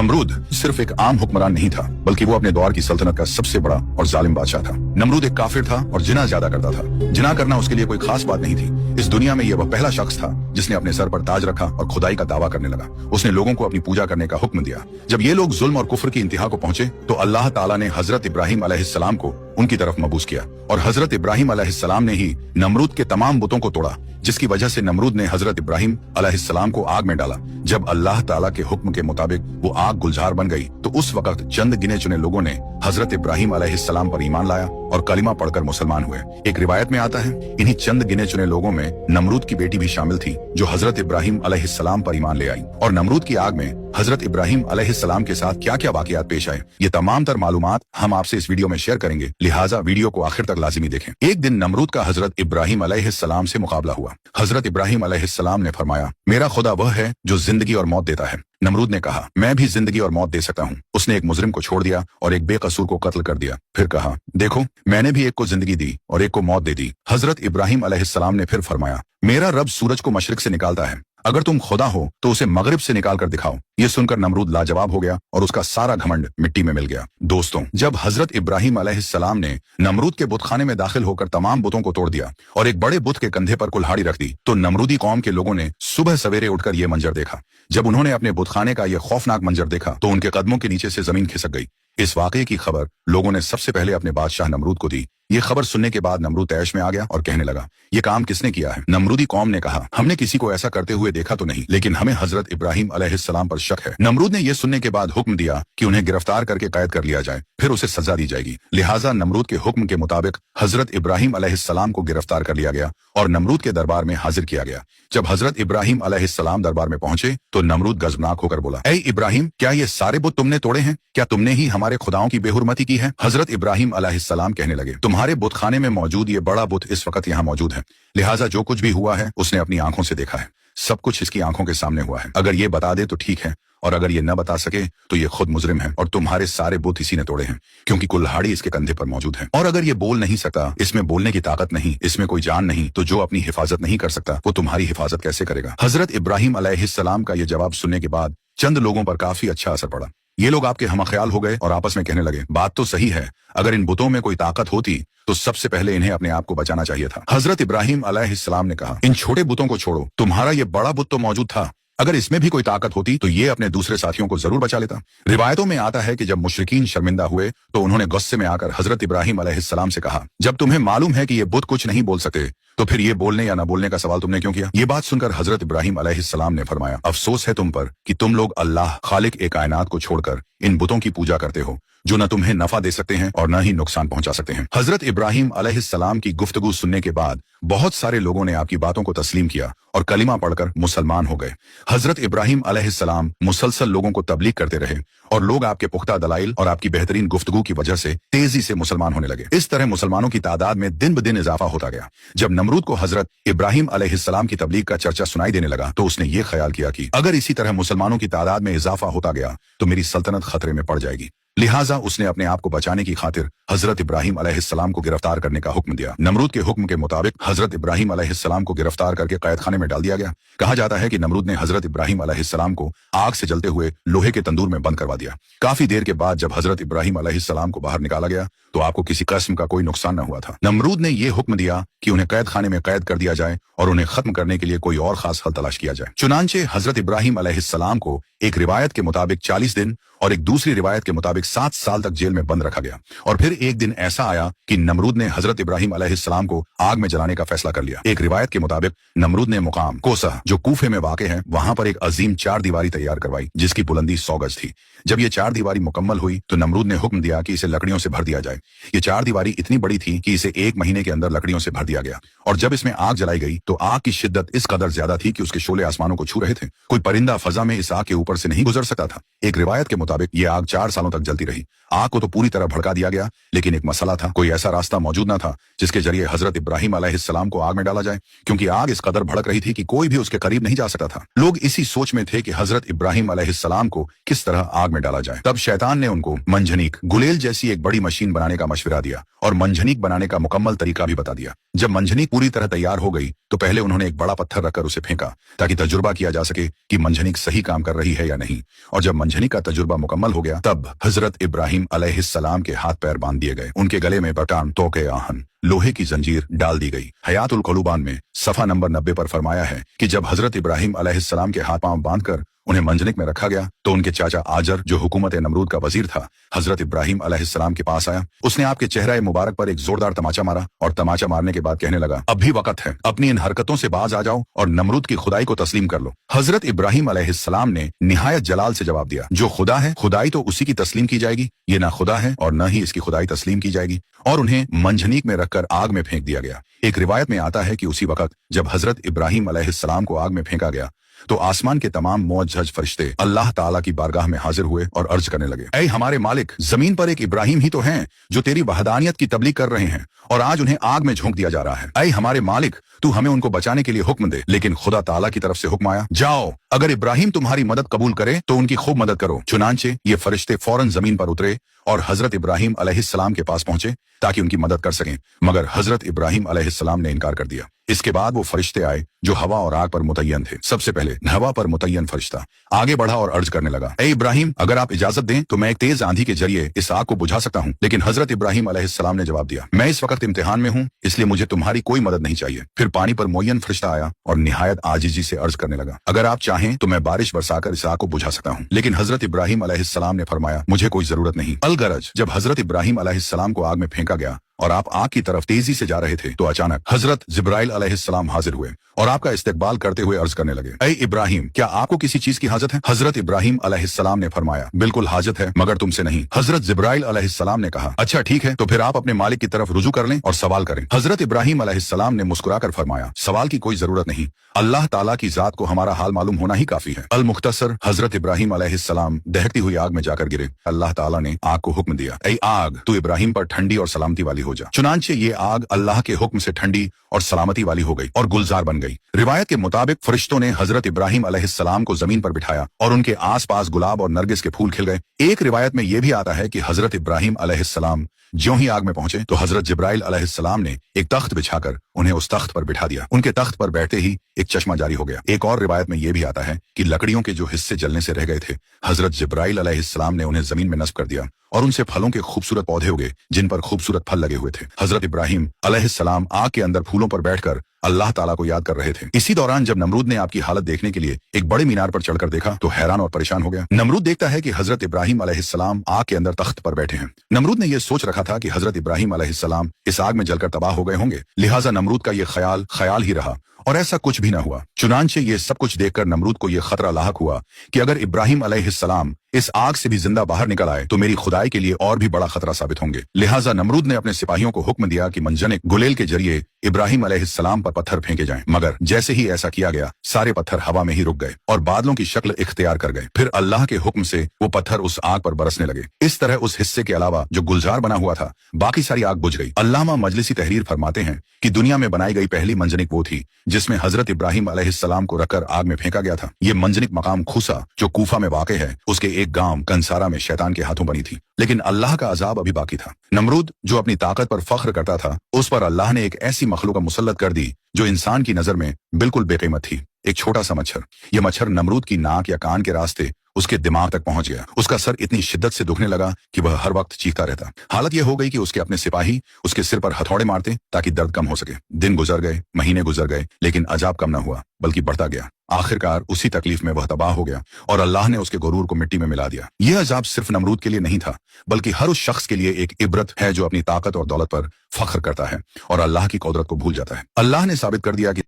नमरूद सिर्फ एक आम हुक्मरान नहीं था, बल्कि वो अपने दौर की सल्तनत का सबसे बड़ा और जालिम बादशाह था। नमरूद एक काफिर था और जिना ज्यादा करता था। जिना करना उसके लिए कोई खास बात नहीं थी। इस दुनिया में ये वह पहला शख्स था जिसने अपने सर पर ताज रखा और खुदाई का दावा करने लगा। उसने लोगों को अपनी पूजा करने का हुक्म दिया। जब ये लोग जुल्म और कुफ्र की इंतहा को पहुंचे तो अल्लाह ताला ने हजरत इब्राहिम अलैहिस्सलाम को उनकी तरफ मबूस किया और हजरत इब्राहिम अलैहिस्सलाम ने ही नमरूद के तमाम बुतों को तोड़ा, जिसकी वजह से नमरूद ने हजरत इब्राहिम अलैहिस्सलाम को आग में डाला। जब अल्लाह ताला के हुक्म के मुताबिक वो आग गुलजार बन गई तो उस वक्त चंद गिने चुने लोगों ने हजरत इब्राहिम अलैहिस्सलाम पर ईमान लाया और कलिमा पढ़कर मुसलमान हुए। एक रिवायत में आता है इन्हीं चंद गिने चुने लोगों में नमरूद की बेटी भी शामिल थी, जो हजरत इब्राहिम अलैहिस्सलाम पर ईमान ले आई। और नमरूद की आग में हजरत इब्राहिम अलैहिस्सलाम के साथ क्या क्या वाकयात पेश आए, ये तमाम तर मालूमात हम आपसे इस वीडियो में शेयर करेंगे, लिहाजा वीडियो को आखिर तक लाजिमी देखें। एक दिन नमरूद का हजरत इब्राहिम अलैहिस्सलाम से मुकाबला हुआ। हजरत इब्राहिम अलैहिस्सलाम ने फरमाया, मेरा खुदा वह है जो जिंदगी और मौत देता है। नमरूद ने कहा, मैं भी जिंदगी और मौत दे सकता हूँ। उसने एक मुजरिम को छोड़ दिया और एक बेकसूर को कत्ल कर दिया। फिर कहा, देखो मैंने भी एक को जिंदगी दी और एक को मौत दे दी। हजरत इब्राहिम अलैहिस्सलाम ने फिर फरमाया, मेरा रब सूरज को मशरिक से निकालता है, अगर तुम खुदा हो तो उसे मगरिब से निकाल कर दिखाओ। ये सुनकर नमरूद लाजवाब हो गया और उसका सारा घमंड मिट्टी में मिल गया। दोस्तों, जब हजरत इब्राहिम अलैहिस्सलाम ने नमरूद के बुतखाने में दाखिल होकर तमाम बुतों को तोड़ दिया और एक बड़े बुत के कंधे पर कुल्हाड़ी रख दी तो नमरूदी कौम के लोगों ने सुबह सवेरे उठकर यह मंजर देखा। जब उन्होंने अपने बुतखाने का यह खौफनाक मंजर देखा तो उनके कदमों के नीचे से जमीन खिसक गई। इस वाकये की खबर लोगों ने सबसे पहले अपने बादशाह नमरूद को दी। ये खबर सुनने के बाद नमरूद तैश में आ गया और कहने लगा, ये काम किसने किया है? नमरूदी कौम ने कहा, हमने किसी को ऐसा करते हुए देखा तो नहीं, लेकिन हमें हजरत इब्राहिम अलैहिस्सलाम पर शक है। नमरूद ने यह सुनने के बाद हुक्म दिया कि उन्हें गिरफ्तार करके कैद कर लिया जाए, फिर उसे सजा दी जाएगी। लिहाजा नमरूद के हुक्म के मुताबिक हजरत इब्राहिम अलैहिस्सलाम को गिरफ्तार कर लिया गया और नमरूद के दरबार में हाजिर किया गया। जब हजरत इब्राहिम अलैहिस्सलाम दरबार में पहुंचे तो नमरूद गजबनाक होकर बोला, ऐ इब्राहिम, क्या ये सारे बुत तुमने तोड़े हैं? क्या तुमने ही हमारे खुदाओं की बेहुरमती की है? हजरत इब्राहिम अलैहिस्सलाम कहने लगे, तुम्हारे बुतखाने में मौजूद ये बड़ा बुत इस वक्त यहाँ मौजूद है, लिहाजा जो कुछ भी हुआ है उसने अपनी आंखों से देखा है। सब कुछ इसकी आंखों के सामने हुआ है। अगर ये बता दे तो ठीक है, और अगर ये न बता सके तो ये खुद मुजरिम है और तुम्हारे सारे बुत इसी ने तोड़े हैं, क्योंकि कुल्हाड़ी इसके कंधे पर मौजूद है। और अगर ये बोल नहीं सकता, इसमें बोलने की ताकत नहीं, इसमें कोई जान नहीं, तो जो अपनी हिफाजत नहीं कर सकता वो तुम्हारी हिफाजत कैसे करेगा? हजरत इब्राहिम अलैहिस्सलाम का ये जवाब सुनने के बाद चंद लोगों पर काफी अच्छा असर पड़ा। ये लोग आपके हमख्याल हो गए और आपस में कहने लगे, बात तो सही है, अगर इन बुतों में कोई ताकत होती तो सबसे पहले इन्हें अपने आप को बचाना चाहिए था। हजरत इब्राहिम अलैहिस्सलाम ने कहा, इन छोटे बुतों को छोड़ो, तुम्हारा ये बड़ा बुत तो मौजूद था, अगर इसमें भी कोई ताकत होती तो ये अपने दूसरे साथियों को जरूर बचा लेता। रिवायतों में आता है कि जब मुशरिकीन शर्मिंदा हुए तो उन्होंने गुस्से में आकर हजरत इब्राहिम अलैहिस्सलाम से कहा, जब तुम्हें मालूम है कि ये बुत कुछ नहीं बोल सकते तो फिर ये बोलने या न बोलने का सवाल तुमने क्यों किया? ये बात सुनकर हजरत इब्राहिम अलैहिस्सलाम ने फरमाया, अफसोस है तुम पर कि तुम लोग अल्लाह खालिक ए कायनात को छोड़कर इन बुतों की पूजा करते हो, जो न तुम्हें नफा दे सकते हैं और न ही नुकसान पहुंचा सकते हैं। हजरत इब्राहिम अलैहिस्सलाम की गुफ्तगू सुनने के बाद बहुत सारे लोगों ने आपकी बातों को तस्लीम किया और कलिमा पढ़कर मुसलमान हो गए। हजरत इब्राहिम अलैहिस्सलाम मुसलसल लोगों को तबलीग करते रहे और लोग आपके पुख्ता दलाइल और आपकी बेहतरीन गुफ्तगू की वजह से तेजी से मुसलमान होने लगे। इस तरह मुसलमानों की तादाद में दिन ब दिन इजाफा होता गया। जब नमरूद को हजरत इब्राहिम अलैहिस्सलाम की तबलीग का चर्चा सुनाई देने लगा तो उसने ये ख्याल किया कि अगर इसी तरह मुसलमानों की तादाद में इजाफा होता गया तो मेरी सल्तनत खतरे में पड़ जाएगी। लिहाजा उसने अपने आप को बचाने की खातिर हजरत इब्राहिम अलैहिस्सलाम को गिरफ्तार करने का हुक्म दिया। नमरूद के हुक्म के मुताबिक हजरत इब्राहिम अलैहिस्सलाम को गिरफ्तार करके कैद खाने में डाल दिया गया। कहा जाता है कि नमरूद ने हजरत इब्राहिम अलैहिस्सलाम को आग से जलते हुए लोहे के तंदूर में बंद करवा दिया। काफी देर के बाद जब हजरत इब्राहिम अलैहिस्सलाम को बाहर निकाला गया तो आपको किसी किस्म का कोई नुकसान न हुआ था। नमरूद ने यह हुक्म दिया कि उन्हें कैद खाने में कैद कर दिया जाए और उन्हें खत्म करने के लिए कोई और खास हल तलाश किया जाए। चुनांचे हजरत इब्राहिम अलैहिस्सलाम को एक रिवायत के मुताबिक 40 दिन और एक दूसरी रिवायत के मुताबिक 7 साल तक जेल में बंद रखा गया। और फिर एक दिन ऐसा आया कि नमरूद ने हजरत इब्राहिम अलैहिस्सलाम को आग में जलाने का फैसला कर लिया। एक रिवायत के मुताबिक नमरूद ने मुकाम कोसा, जो कूफे में वाक़े है, वहां पर एक अजीम 4 दीवारी तैयार करवाई जिसकी बुलंदी 100 गज थी। जब ये 4 दीवारी मुकम्मल हुई तो नमरूद ने हुक्म दिया कि इसे लकड़ियों से भर दिया जाए। ये 4 दीवारी इतनी बड़ी थी कि इसे 1 महीने के अंदर लकड़ियों से भर दिया गया। और जब इसमें आग जलाई गई तो आग की शिद्दत इस कदर ज्यादा थी कि उसके शोले आसमानों को छू रहे थे। कोई परिंदा फजा में इस आग के ऊपर से नहीं गुजर सकता था। एक रिवायत के मुताबिक ये आग 4 सालों तक जलती रही। आग को तो पूरी तरह भड़का दिया गया, लेकिन एक मसला था, कोई ऐसा रास्ता मौजूद न था जिसके जरिए हजरत इब्राहिम अलैहिस्सलाम को आग में डाला जाए, क्योंकि आग इस कदर भड़क रही थी कि कोई भी उसके करीब नहीं जा सकता था। लोग इसी सोच में थे कि हजरत इब्राहिम अलैहिस्सलाम को किस तरह आग में डाला जाए। तब शैतान ने उनको मंजनीक गुलेल जैसी एक बड़ी मशीन बनाने का मशवरा दिया और मंजनीक बनाने का मुकम्मल तरीका भी बता दिया। जब मंजनीक पूरी तरह तैयार हो गई तो पहले उन्होंने एक बड़ा पत्थर रखकर उसे फेंका ताकि तजुर्बा किया जा सके कि मंजनीक सही काम कर रही है या नहीं। और जब मंजनीक का तजुर्बा मुकम्मल हो गया तब हजरत इब्राहिम अलैहिस्सलाम के हाथ पैर बांध दिए गए। उनके गले में बटान तोके आहन लोहे की जंजीर डाल दी गई। हयातुल क़ुलूबान में सफ़ा नंबर 90 पर फरमाया है कि जब हजरत इब्राहिम अलैहिस्सलाम के हाथ पांव बांधकर उन्हें मंजनिक में रखा गया तो उनके चाचा आजर, जो हुकूमत नमरूद का वजीर था, हजरत इब्राहिम अलैहिस्सलाम के पास आया। उसने आपके चेहरे मुबारक पर एक जोरदार तमाचा मारा और तमाचा मारने के बाद कहने लगा, अब भी वक्त है, अपनी इन हरकतों से बाज आ जाओ और नमरूद की खुदाई को तस्लीम कर लो। हजरत इब्राहिम अलैहिस्सलाम ने निहायत जलाल से जवाब दिया, जो खुदा है खुदाई तो उसी की तस्लीम की जाएगी, ये ना खुदा है और न ही इसकी खुदाई तस्लीम की जाएगी। और उन्हें मंजनीक में रखकर आग में फेंक दिया गया। एक रिवायत में आता है कि उसी वक्त जब हजरत इब्राहिम अलैहिस्सलाम को आग में फेंका गया तो आसमान के तमाम मुअज्जज फरिश्ते अल्लाह ताला की बारगाह में हाजिर हुए और अर्ज करने लगे, ऐ हमारे मालिक, जमीन पर एक इब्राहिम ही तो हैं जो तेरी वहदानियत की तबलीग कर रहे हैं और आज उन्हें आग में झोंक दिया जा रहा है। ऐ हमारे मालिक, तू हमें उनको बचाने के लिए हुक्म दे। लेकिन खुदा ताला की तरफ से हुक्म आया, जाओ, अगर इब्राहिम तुम्हारी मदद कबूल करे तो उनकी खूब मदद करो। चुनांचे ये फरिश्ते फौरन जमीन पर उतरे और हजरत इब्राहिम अलैहिस्सलाम के पास पहुंचे ताकि उनकी मदद कर सकें, मगर हजरत इब्राहिम अलैहिस्सलाम ने इनकार कर दिया। इसके बाद वो फरिश्ते आए जो हवा और आग पर मुतय्यन थे। सबसे पहले हवा पर मुतय्यन फरिश्ता आगे बढ़ा और अर्ज करने लगा, ए इब्राहिम, अगर आप इजाजत दें तो मैं एक तेज आंधी के जरिए इस आग को बुझा सकता हूँ। लेकिन हजरत इब्राहिम अलैहिस्सलाम ने जवाब दिया, मैं इस वक्त इम्तिहान में हूँ, इसलिए मुझे तुम्हारी कोई मदद नहीं चाहिए। फिर पानी पर मुय्यन फरिश्ता आया और निहायत आजिजी से अर्ज करने लगा, अगर आप चाहें तो मैं बारिश बरसाकर इस आग को बुझा सकता हूँ। लेकिन हजरत इब्राहिम अलैहिस्सलाम ने फरमाया, मुझे कोई जरूरत नहीं। अलगरज जब हजरत इब्राहिम अलैहिस्सलाम को आग में फेंका गया और आप आग की तरफ तेजी से जा रहे थे तो अचानक हजरत जिब्राइल अलैहिस्सलाम हाजिर हुए और आपका इस्तकबाल करते हुए अर्ज करने लगे, ऐ इब्राहिम, क्या आपको किसी चीज की हाजत है? हजरत इब्राहिम अलैहिस्सलाम ने फरमाया, बिल्कुल हाजत है, मगर तुमसे नहीं। हजरत जिब्राइल अलैहिस्सलाम ने कहा, अच्छा ठीक है, तो फिर आप अपने मालिक की तरफ रुजू कर लें और सवाल करें। हजरत इब्राहिम अलैहिस्सलाम ने मुस्कुराकर फरमाया, सवाल की कोई जरूरत नहीं, अल्लाह ताला की जात को हमारा हाल मालूम होना ही काफी है। अल मुख्तसर हजरत इब्राहिम अलैहिस्सलाम दहकती हुई आग में जाकर गिरे। अल्लाह ताला ने आग को हुक्म दिया, ऐ आग, तू इब्राहिम पर ठंडी और सलामती वाली हो जा। चुनांचे ये आग अल्लाह के हुक्म से ठंडी और सलामती वाली हो गई और गुलजार बन गई। रिवायत के मुताबिक फरिश्तों ने हजरत इब्राहिम अलैहिस्सलाम को जमीन पर बिठाया और उनके आसपास गुलाब और नरगिस के फूल खिल गए। एक रिवायत में यह भी आता है कि हजरत इब्राहिम अलैहिस्सलाम ज्यों ही आग में पहुंचे तो हजरत जिब्राइल अलैहिस्सलाम ने एक तख्त बिछाकर उन्हें उस तख्त पर बिठा दिया। उनके तख्त पर बैठते ही एक चश्मा जारी हो गया। एक और रिवायत में यह भी आता है कि लकड़ियों के जो हिस्से जलने से रह गए थे, हजरत जिब्राइल अलैहिस्सलाम ने उन्हें जमीन में नस्ब कर दिया और उनसे फलों के खूबसूरत पौधे उगे जिन पर खूबसूरत फल लगे हुए थे। हजरत इब्राहिम अलैहिस्सलाम आग के अंदर फूलों पर बैठकर अल्लाह ताला को याद कर रहे थे। इसी दौरान जब नमरूद ने आपकी हालत देखने के लिए एक बड़े मीनार पर चढ़कर देखा तो हैरान और परेशान हो गया। नमरूद देखता है कि हजरत इब्राहिम अलैहिस्सलाम आग के अंदर तख्त पर बैठे हैं। नमरूद ने यह सोच रखा था कि हजरत इब्राहिम अलैहिस्सलाम इस आग में जलकर तबाह हो गए होंगे, लिहाजा नमरूद का यह ख्याल ही रहा और ऐसा कुछ भी न हुआ। चुनांचे ये सब कुछ देखकर नमरूद को यह खतरा लाहक हुआ कि अगर इब्राहिम अलैहिस्सलाम इस आग से भी जिंदा बाहर निकल आए तो मेरी खुदाई के लिए और भी बड़ा खतरा साबित होंगे। लिहाजा नमरूद ने अपने सिपाहियों को हुक्म दिया कि मंजनिक गुलेल के जरिए इब्राहिम अलैहिस्सलाम पर पत्थर फेंके जाएं, मगर जैसे ही ऐसा किया गया सारे पत्थर हवा में ही रुक गए और बादलों की शक्ल इख्तियार कर गए। फिर अल्लाह के हुक्म से वो पत्थर उस आग पर बरसने लगे। इस तरह उस हिस्से के अलावा जो गुलजार बना हुआ था बाकी सारी आग बुझ गई। अल्लामा मजलिसी तहरीर फरमाते हैं कि दुनिया में बनाई गई पहली मंजनिक वो थी जिसमें हजरत इब्राहिम अलैहिस्सलाम को रखकर आग में फेंका गया था। ये मंजनिक मकाम खुसा जो कूफा में वाक़ है, उसके एक गांव कंसारा में शैतान के हाथों बनी थी। लेकिन अल्लाह का अजाब अभी बाकी था। नमरूद जो अपनी ताकत पर फख्र करता था, उस पर अल्लाह ने एक ऐसी मखलूक मुसल्लत कर दी जो इंसान की नजर में बिल्कुल बेकीमत थी। एक छोटा सा मच्छर। यह मच्छर नमरूद की नाक या कान के रास्ते उसके दिमाग तक पहुंच गया। उसका सर इतनी शिद्दत से दुखने लगा कि वह हर वक्त चीखता रहता। हालत यह हो गई कि उसके अपने सिपाही उसके सिर पर हथौड़े मारते ताकि दर्द कम हो सके। दिन गुजर गए, महीने गुजर गए, लेकिन अजाब कम न हुआ बल्कि बढ़ता गया। आखिरकार उसी तकलीफ में वह तबाह हो गया और अल्लाह ने उसके गुरूर को मिट्टी में मिला दिया। यह अजाब सिर्फ नमरूद के लिए नहीं था बल्कि हर उस शख्स के लिए एक इबरत है जो अपनी ताकत और दौलत पर फख्र करता है और अल्लाह की कुदरत को भूल जाता है। अल्लाह ने साबित कर दिया कि